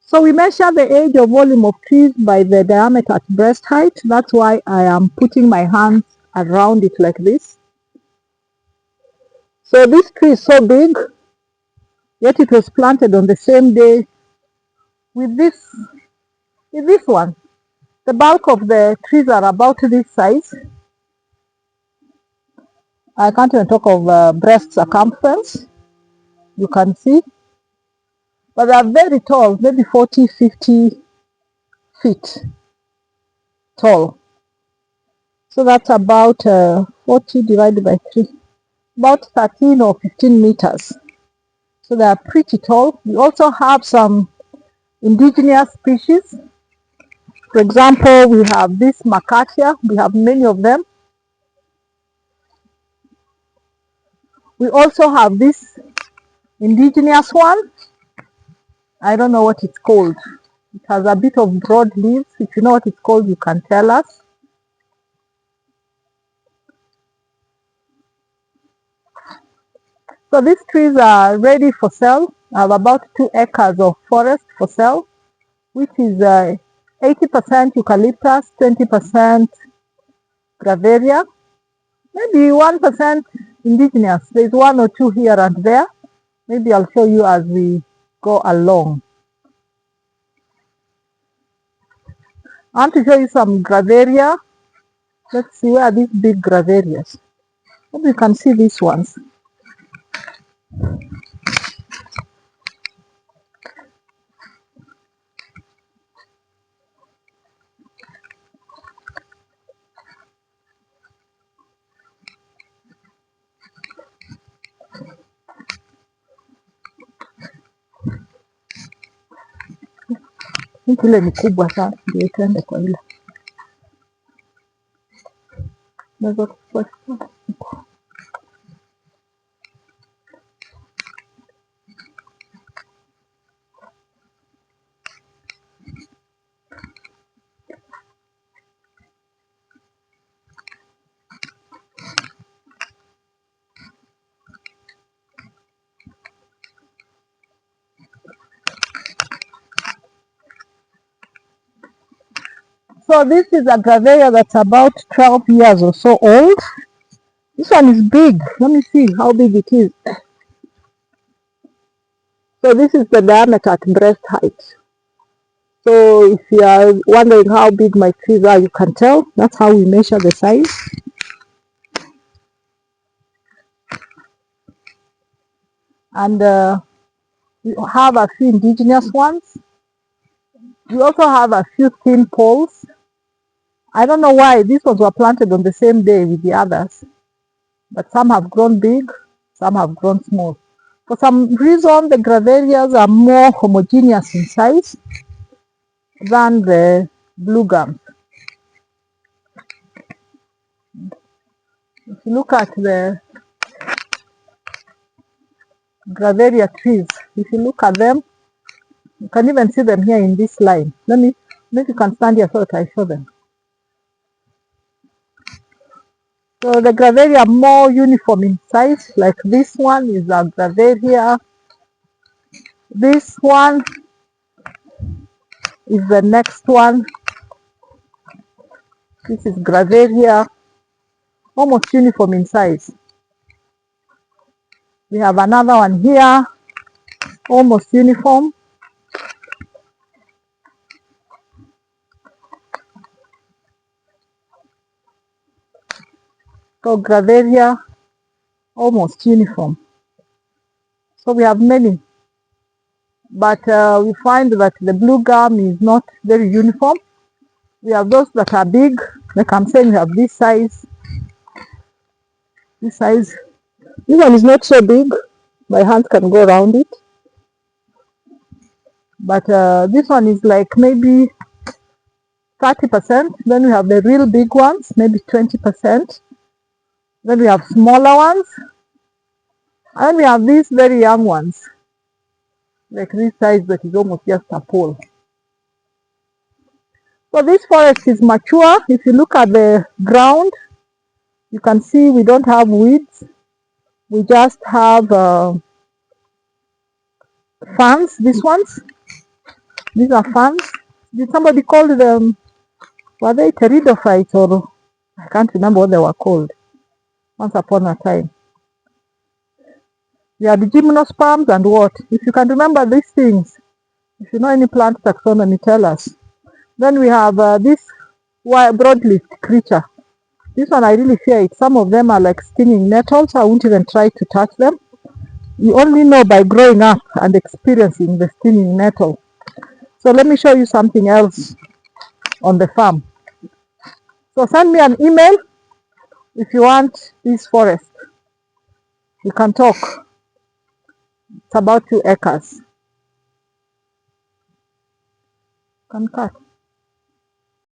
So we measure the age or volume of trees by the diameter at breast height. That's why I am putting my hands around it like this. So this tree is so big, yet it was planted on the same day with this one. The bulk of the trees are about this size. I can't even talk of breast circumference, you can see. But they are very tall, maybe 40, 50 feet tall. So that's about 40 divided by 3, about 13 or 15 meters. So they are pretty tall. We also have some indigenous species. For example, we have this macacia. We have many of them. We also have this indigenous one. I don't know what it's called. It has a bit of broad leaves. If you know what it's called, you can tell us. So these trees are ready for sale. I have about 2 acres of forest for sale, which is 80% eucalyptus, 20% graveria, maybe 1% indigenous. There's 1 or 2 here and there. Maybe I'll show you as we go along. I want to show you some graveria. Let's see, where are these big graverias? Maybe you can see these ones. Ile ni kubwa sana, ndio itaenda kwa ile. Naweza kuchukua. So this is a graveria that's about 12 years or so old. This one is big. Let me see how big it is. So this is the diameter at breast height. So if you are wondering how big my trees are, you can tell. That's how we measure the size. And we have a few indigenous ones. We also have a few thin poles. I don't know why these ones were planted on the same day with the others, but some have grown big, some have grown small. For some reason, the graverias are more homogeneous in size than the blue gums. If you look at the graveria trees, if you look at them, you can even see them here in this line. Maybe you can stand here so that I show them. So the graveria are more uniform in size, like this one is a graveria. This one is the next one. This is graveria, almost uniform in size. We have another one here, almost uniform. So graveria, almost uniform. So we have many, but we find that the blue gum is not very uniform. We have those that are big, like I'm saying, we have this size. This size. This one is not so big. My hands can go around it. But this one is like maybe 30%. Then we have the real big ones, maybe 20%. Then we have smaller ones. And then we have these very young ones, like this size that is almost just a pole. So this forest is mature. If you look at the ground, you can see we don't have weeds. We just have ferns, these ones. These are ferns. Did somebody call them, were they pteridophytes, or I can't remember what they were called once upon a time. We had gymnosperms and what? If you can remember these things, if you know any plant taxonomy, tell us. Then we have this broadleaf creature. This one I really fear it. Some of them are like stinging nettles. I won't even try to touch them. You only know by growing up and experiencing the stinging nettle. So let me show you something else on the farm. So send me an email if you want this forest. We can talk. It's about 2 acres. Can cut.